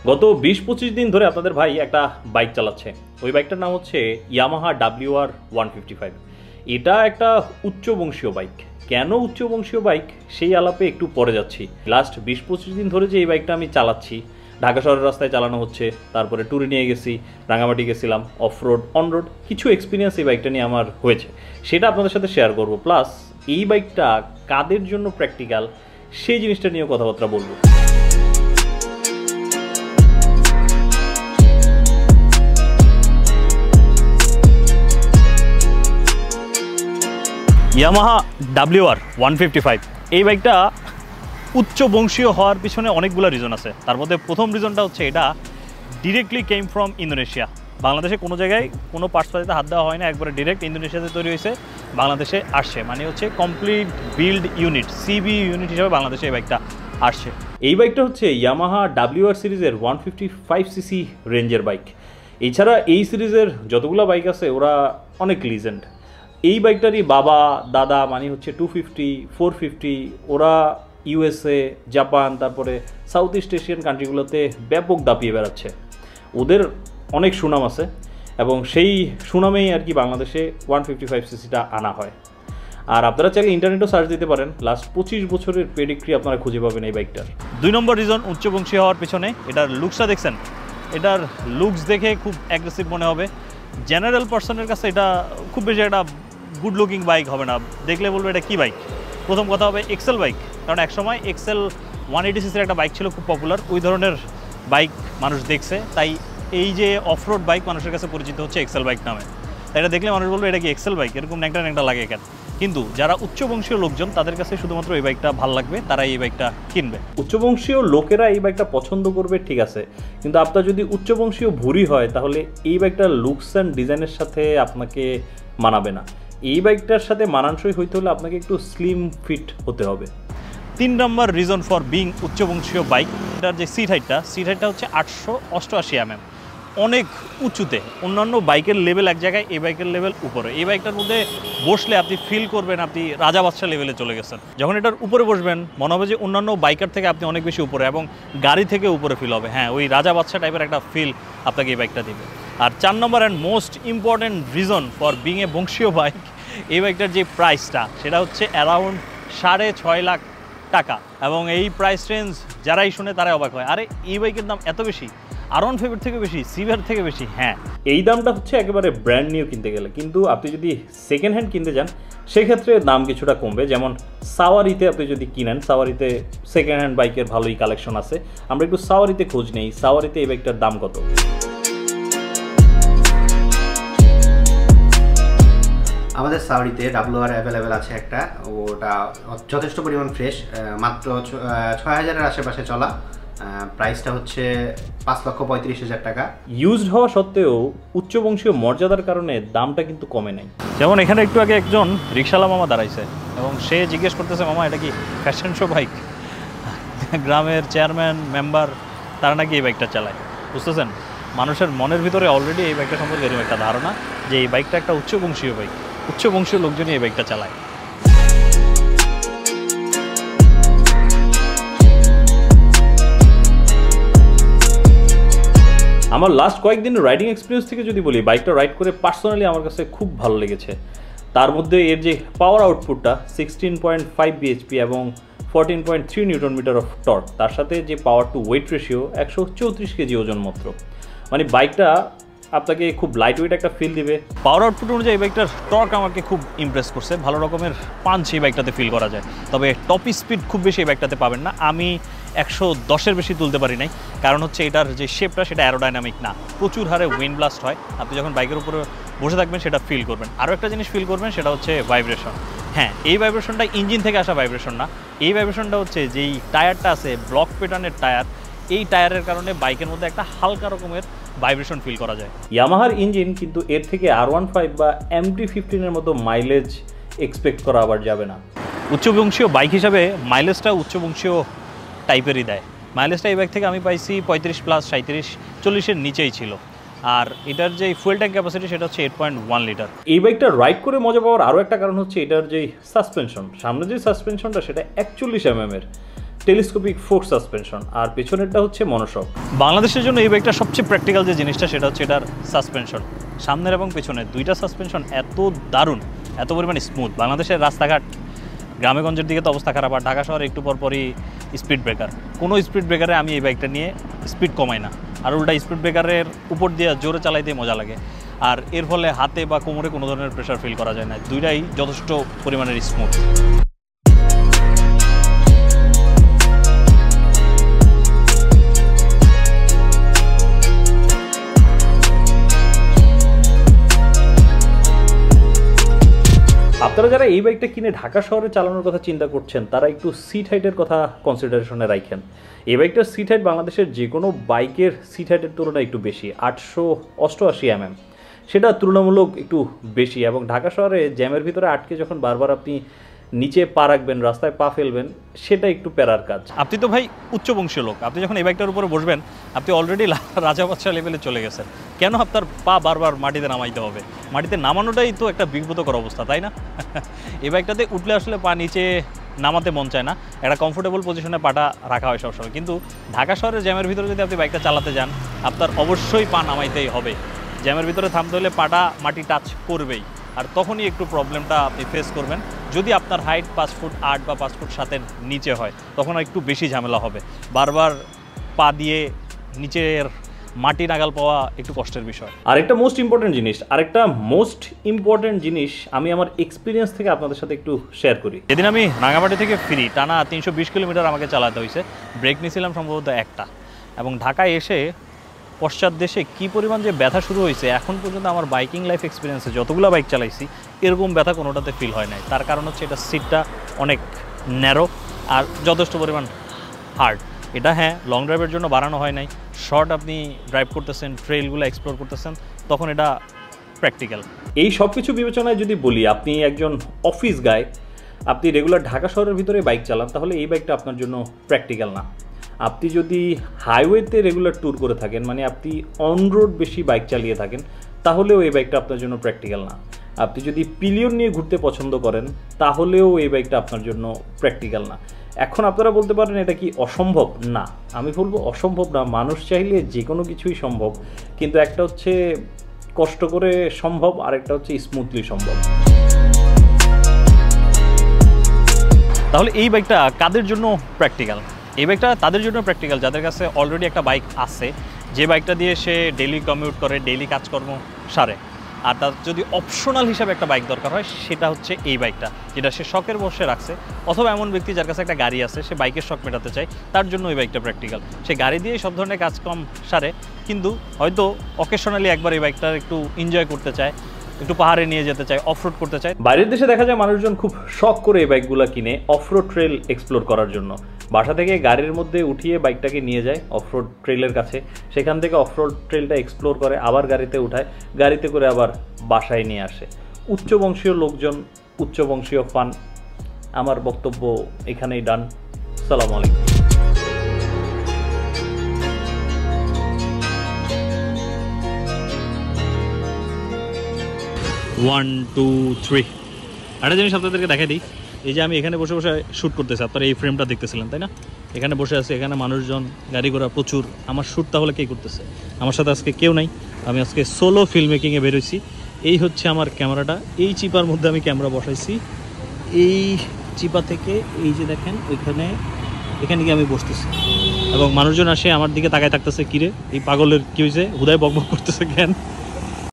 গত 20-25 দিন ধরে আপনাদের ভাই একটা বাইক চালাচ্ছে। ওই বাইকটার নাম হচ্ছে ইয়ামাহা WR 155। এটা একটা উচ্চবংশীয় বাইক। কেন উচ্চবংশীয় বাইক সেই আলাপে একটু পরে যাচ্ছি। লাস্ট 20-25 দিন ধরে যে এই বাইকটা আমি চালাচ্ছি, ঢাকা শহরের রাস্তায় চালানো হচ্ছে, তারপরে ট্যুরে নিয়ে গেছি, রাঙামাটি গেছিলাম, অফ রোড অন রোড কিছু এক্সপিরিয়েন্স এই বাইকটা নিয়ে আমার হয়েছে, সেটা আপনাদের সাথে শেয়ার করব। প্লাস এই বাইকটা কাদের জন্য প্র্যাকটিক্যাল সেই জিনিসটা নিয়েও কথাবার্তা বলবো। ইয়ামাহা WR 155 এই বাইকটা উচ্চ বংশীয় হওয়ার পিছনে অনেকগুলো রিজন আছে। তার মধ্যে প্রথম রিজনটা হচ্ছে এটা ডিরেক্টলি কেম ফ্রম ইন্দোনেশিয়া। বাংলাদেশে কোনো জায়গায় কোনো পার্টসপাতিতে হাত দেওয়া হয় না, একবারে ডিরেক্ট ইন্দোনেশিয়াতে তৈরি হয়েছে, বাংলাদেশে আসছে, মানে হচ্ছে complete build unit, CB unit হিসেবে বাংলাদেশে এই বাইকটা আসছে। এই বাইকটা হচ্ছে ইয়ামাহা WR সিরিজের 155cc রেঞ্জের বাইক। এছাড়া এই সিরিজের যতগুলো বাইক আছে ওরা অনেক লিজেন্ড। এই বাইকটারই বাবা দাদা মানে হচ্ছে 250, 450, ওরা USA, জাপান, তারপরে সাউথ ইস্ট এশিয়ান কান্ট্রিগুলোতে ব্যাপক দাপিয়ে বেড়াচ্ছে। ওদের অনেক সুনাম আছে এবং সেই সুনামেই আর কি বাংলাদেশে 155cc-টা আনা হয়। আর আপনারা চাইলে ইন্টারনেটেও সার্চ দিতে পারেন, লাস্ট 25 বছরের পেডিগ্রি আপনারা খুঁজে পাবেন এই বাইকটার। 2 নম্বর রিজন উচ্চবংশী হওয়ার পিছনে এটার লুকসটা দেখছেন। এটার লুকস দেখে খুব অ্যাগ্রেসিভ মনে হবে। জেনারেল পার্সনের কাছে এটা খুব বেশি একটা গুড লুকিং বাইক হবে না, দেখলে বলবে এটা কী বাইক। প্রথম কথা হবে এক্সেল বাইক, কারণ একসময় এক্সেল 180cc-র একটা বাইক ছিল খুব পপুলার, ওই ধরনের বাইক মানুষ দেখছে, তাই এই যে অফরোড বাইক মানুষের কাছে পরিচিত হচ্ছে এক্সেল বাইক নামে। তাই এটা দেখলে মানুষ বলবে এটা কি এক্সেল বাইক, এরকম ন্যাংটা ন্যাংটা লাগে কেন। কিন্তু যারা উচ্চবংশীয় লোকজন তাদের কাছে শুধুমাত্র এই বাইকটা ভালো লাগবে, তারা এই বাইকটা কিনবে। উচ্চবংশীয় লোকেরা এই বাইকটা পছন্দ করবে ঠিক আছে, কিন্তু আপনার যদি উচ্চবংশীয় ভুঁড়ি হয় তাহলে এই বাইকটার লুকস অ্যান্ড ডিজাইনের সাথে আপনাকে মানাবে না। এই বাইকটার সাথে মানানসই হইতে হলে আপনাকে একটু স্লিম ফিট হতে হবে। 3 নম্বর রিজন ফর বিং উচ্চবংশীয় বাইক, এটার যে সিট হাইটটা হচ্ছে 888 mm, অনেক উঁচুতে। অন্যান্য বাইকের লেভেল এক জায়গায়, এই বাইকের লেভেল উপরে। এই বাইকটার মধ্যে বসলে আপনি ফিল করবেন আপনি রাজা বাদশা লেভেলে চলে গেছেন। যখন এটার উপরে বসবেন মনে হবে যে অন্যান্য বাইকার থেকে আপনি অনেক বেশি উপরে, এবং গাড়ি থেকে উপরে ফিল হবে। হ্যাঁ, ওই রাজা বাদশা টাইপের একটা ফিল আপনাকে এই বাইকটা দিবে। আর 4 number and most important reason for being a বংশীয় বাইক, এই বাইকটার যে প্রাইসটা সেটা হচ্ছে অ্যারাউন্ড 6.5 লাখ টাকা। এবং এই প্রাইস রেঞ্জ যারাই শুনে তারাই অবাক হয়, আরে এই বাইকের দাম এত বেশি, R15 থেকে বেশি, সিভিআর থেকে বেশি। হ্যাঁ, এই দামটা হচ্ছে একেবারে ব্র্যান্ড নিউ কিনতে গেলে, কিন্তু আপনি যদি সেকেন্ড হ্যান্ড কিনতে যান সেক্ষেত্রে দাম কিছুটা কমবে। যেমন সাওয়ারিতে আপনি যদি কিনেন, সাওয়ারিতে সেকেন্ড হ্যান্ড বাইকের ভালোই কালেকশন আছে। আমরা একটু সাওয়ারিতে খোঁজ নেই, সাওয়ারিতে এই বাইকটার দাম কত। আমাদের সাওয়ারিতে WR অ্যাভেলেবেল আছে একটা, ওটা যথেষ্ট পরিমাণ ফ্রেশ, মাত্র 6000-এর আশেপাশে চলা। প্রাইসটা হচ্ছে 5,35,000 টাকা। ইউজড হওয়া সত্ত্বেও উচ্চবংশীয় মর্যাদার কারণে দামটা কিন্তু কমে নাই। যেমন এখানে একটু আগে একজন রিক্সাওয়ালা মামা দাঁড়াইছে এবং সে জিজ্ঞেস করতেছে, মামা এটা কি ফ্যাশন শো বাইক? গ্রামের চেয়ারম্যান মেম্বার তারা নাকি এই বাইকটা চালায়। বুঝতেছেন, মানুষের মনের ভিতরে অলরেডি এই বাইকটা সম্পর্কে এরকম একটা ধারণা যে এই বাইকটা একটা উচ্চবংশীয় বাইক, উচ্চবংশীয় লোকজনই এই বাইকটা চালায়। আমার লাস্ট কয়েকদিন রাইডিং এক্সপিরিয়েন্স থেকে যদি বলি, বাইকটা রাইড করে পার্সোনালি আমার কাছে খুব ভালো লেগেছে। তার মধ্যে এর যে পাওয়ার আউটপুটটা 16.5 bhp এবং 14.3 নিউটন মিটার অফ টর্ক, তার সাথে যে power to weight ratio 134 kg ওজন মাত্র, মানে বাইকটা আপনাকে খুব লাইট ওয়েট একটা ফিল দিবে। পাওয়ার আউটপুট অনুযায়ী এই বাইকটার টর্ক আমাকে খুব ইমপ্রেস করছে, ভালো রকমের পাঞ্চ এই বাইকটাতে ফিল করা যায়। তবে টপ স্পিড খুব বেশি এই বাইকটাতে পাবেন না, আমি 110-এর বেশি তুলতে পারি নাই, কারণ হচ্ছে এটার যে শেপটা সেটা অ্যারোডাইনামিক না, প্রচুর হারে উইন্ড ব্লাস্ট হয়। আপনি যখন বাইকের উপরে বসে থাকবেন সেটা ফিল করবেন। আরও একটা জিনিস ফিল করবেন, সেটা হচ্ছে ভাইব্রেশন। হ্যাঁ, এই ভাইব্রেশনটা ইঞ্জিন থেকে আসা ভাইব্রেশন না, এই ভাইব্রেশনটা হচ্ছে যেই টায়ারটা আছে ব্লক প্যাটার্নের টায়ার, এই টায়ারের কারণে বাইকের মধ্যে একটা হালকা রকমের ভাইব্রেশন ফিল করা যায়। ইয়ামাহার ইঞ্জিন কিন্তু এর থেকে R15 বা MT-15-এর মতো মাইলেজ এক্সপেক্ট করা আবার যাবে না। উচ্চবংশীয় বাইক হিসাবে মাইলেজটা উচ্চবংশীয় টাইপেরই দেয়। মাইলেজটা এই বাইক থেকে আমি পাইছি 35+, 37-40-এর নিচেই ছিল। আর এটার যে ফুয়েল ট্যাঙ্ক ক্যাপাসিটি সেটা হচ্ছে 8.1 লিটার। এই বাইকটা রাইড করে মজা পাওয়ার আরও একটা কারণ হচ্ছে এটার যে সাসপেনশন, সামনে যে সাসপেনশনটা সেটা 41 mm-এর। টেলিস্কোপিক ফোর্ক সাসপেনশন, আর পেছনেরটা হচ্ছে মনোশক। বাংলাদেশের জন্য এই বাইকটা সবচেয়ে প্র্যাকটিক্যাল যে জিনিসটা সেটা হচ্ছে এটার সাসপেনশন। সামনের এবং পেছনের দুইটা সাসপেনশন এত দারুণ, এত পরিমাণ স্মুথ। বাংলাদেশের রাস্তাঘাট গ্রামেগঞ্জের দিকে তো অবস্থা খারাপ, আর ঢাকা শহরে একটু পরপরই স্পিড ব্রেকার। কোনো স্পিড ব্রেকারে আমি এই বাইকটা নিয়ে স্পিড কমাই না, আর উল্টা স্পিড ব্রেকারের উপর দিয়ে জোরে চালাইতে মজা লাগে, আর এর ফলে হাতে বা কোমরে কোনো ধরনের প্রেশার ফিল করা যায় না। দুইটাই যথেষ্ট পরিমাণের স্মুথ। আপনারা যারা এই বাইকটা কিনে ঢাকা শহরে চালানোর কথা চিন্তা করছেন তারা একটু সিট হাইটের কথা কনসিডারেশনে রাখেন। এই বাইকটার সিট হাইট বাংলাদেশের যে কোনো বাইকের সিট হাইটের তুলনায় একটু বেশি, 888 mm। সেটা তুলনামূলক একটু বেশি, এবং ঢাকা শহরে জ্যামের ভিতরে আটকে যখন বারবার আপনি নিচে পা রাখবেন, রাস্তায় পা ফেলবেন, সেটা একটু প্যারার কাজ। আপনি তো ভাই উচ্চবংশীয় লোক, আপনি যখন এই বাইকটার উপরে বসবেন আপনি অলরেডি রাজা বাদশা লেভেলে চলে গেছেন। কেন আপনার পা বারবার মাটিতে নামাইতে হবে? মাটিতে নামানোটাই তো একটা বিব্রতকর অবস্থা, তাই না? এই বাইকটাতে উঠলে আসলে পা নিচে নামাতে মন চায় না, একটা কমফোর্টেবল পজিশনে পাটা রাখা হয় সবসময়। কিন্তু ঢাকা শহরের জ্যামের ভিতরে যদি আপনি বাইকটা চালাতে যান আপনার অবশ্যই পা নামাইতেই হবে। জ্যামের ভিতরে থামতে হলে পাটা মাটি টাচ করবেই, আর তখনই একটু প্রবলেমটা আপনি ফেস করবেন। যদি আপনার হাইট 5 ফুট 8 বা 5 ফুট 7-এর নিচে হয় তখন একটু বেশি ঝামেলা হবে, বারবার পা দিয়ে নিচের মাটি নাগাল পাওয়া একটু কষ্টের বিষয়। আরেকটা মোস্ট ইম্পর্টেন্ট জিনিস আমি আমার এক্সপিরিয়েন্স থেকে আপনাদের সাথে একটু শেয়ার করি। যেদিন আমি রাঙামাটি থেকে ফিরি, টানা 320 কিলোমিটার আমাকে চালাতে হয়েছে। ব্রেক নিয়েছিলাম সম্ভবত একটা, এবং ঢাকায় এসে পশ্চাৎ দেশে কী পরিমাণ যে ব্যথা শুরু হয়েছে, এখন পর্যন্ত আমার বাইকিং লাইফ এক্সপিরিয়েন্সে যতগুলো বাইক চালাইছি এরকম ব্যথা কোনোটাতে ফিল হয় নাই। তার কারণ হচ্ছে এটা সিটটা অনেক ন্যারো আর যথেষ্ট পরিমাণ হার্ড। এটা হ্যাঁ লং ড্রাইভের জন্য বানানো হয় নাই, শর্ট আপনি ড্রাইভ করতেছেন, ট্রেলগুলো এক্সপ্লোর করতেছেন, তখন এটা প্র্যাকটিক্যাল। এই সব কিছু বিবেচনায় যদি বলি, আপনি একজন অফিস গায়, আপনি রেগুলার ঢাকা শহরের ভিতরে বাইক চালান, তাহলে এই বাইকটা আপনার জন্য প্র্যাকটিক্যাল না। আপনি যদি হাইওয়েতে রেগুলার ট্যুর করে থাকেন, মানে আপনি অন রোড বেশি বাইক চালিয়ে থাকেন, তাহলেও এই বাইকটা আপনার জন্য প্র্যাকটিক্যাল না। আপনি যদি পিলিয়ন নিয়ে ঘুরতে পছন্দ করেন তাহলেও এই বাইকটা আপনার জন্য প্র্যাকটিক্যাল না। এখন আপনারা বলতে পারেন এটা কি অসম্ভব? না, আমি বলবো অসম্ভব না। মানুষ চাইলে যে কোনো কিছুই সম্ভব, কিন্তু একটা হচ্ছে কষ্ট করে সম্ভব, আর একটা হচ্ছে স্মুথলি সম্ভব। তাহলে এই বাইকটা কাদের জন্য প্র্যাকটিক্যাল? এই বাইকটা তাদের জন্য প্র্যাকটিক্যাল যাদের কাছে অলরেডি একটা বাইক আছে, যে বাইকটা দিয়ে সে ডেইলি কমিউট করে, ডেইলি কাজকর্ম সারে। আর তার যদি অপশনাল হিসাবে একটা বাইক দরকার হয় সেটা হচ্ছে এই বাইকটা, যেটা সে শখের বসে রাখছে। অথবা এমন ব্যক্তি যার কাছে একটা গাড়ি আছে, সে বাইকের শখ মেটাতে চায়, তার জন্য এই বাইকটা প্র্যাকটিক্যাল। সে গাড়ি দিয়েই সব ধরনের কাজ কম সারে, কিন্তু হয়তো অকেশনালি একবার এই বাইকটা একটু এনজয় করতে চায়, একটু পাহাড়ে নিয়ে যেতে চায়, অফরোড করতে চায়। বাইরের দেশে দেখা যায় মানুষজন খুব শখ করে এই বাইকগুলো কিনে অফরোড ট্রেল এক্সপ্লোর করার জন্য। বাসা থেকে গাড়ির মধ্যে উঠিয়ে বাইকটাকে নিয়ে যায় অফরোড ট্রেলের কাছে, সেখান থেকে অফরোড ট্রেলটা এক্সপ্লোর করে, আবার গাড়িতে উঠায়, গাড়িতে করে আবার বাসায় নিয়ে আসে। উচ্চবংশীয় লোকজন, উচ্চবংশীয় ফান। আমার বক্তব্য এখানেই ডান। সালাম আলাইকুম। 1 2 3 একটা জিনিস আপনাদেরকে দেখাই দিই। এই যে আমি এখানে বসে বসে শ্যুট করতেছি, আপনারা এই ফ্রেমটা দেখতেছিলেন তাই না? এখানে বসে আছে, এখানে মানুষজন, গাড়ি ঘোড়া প্রচুর। আমার শ্যুট তাহলে কে করতেছে? আমার সাথে আজকে কেউ নাই, আমি আজকে সোলো ফিল্ম মেকিংয়ে বেরোইছি। এই হচ্ছে আমার ক্যামেরাটা, এই চিপার মধ্যে আমি ক্যামেরা বসাইছি। এই চিপা থেকে এই যে দেখেন এখানে গিয়ে আমি বসতেছি, এবং মানুষজন আসে আমার দিকে তাকায় থাকতেছে, কিরে এই পাগলের কী হয়েছে, হুদায় বকবক করতেছে কেন?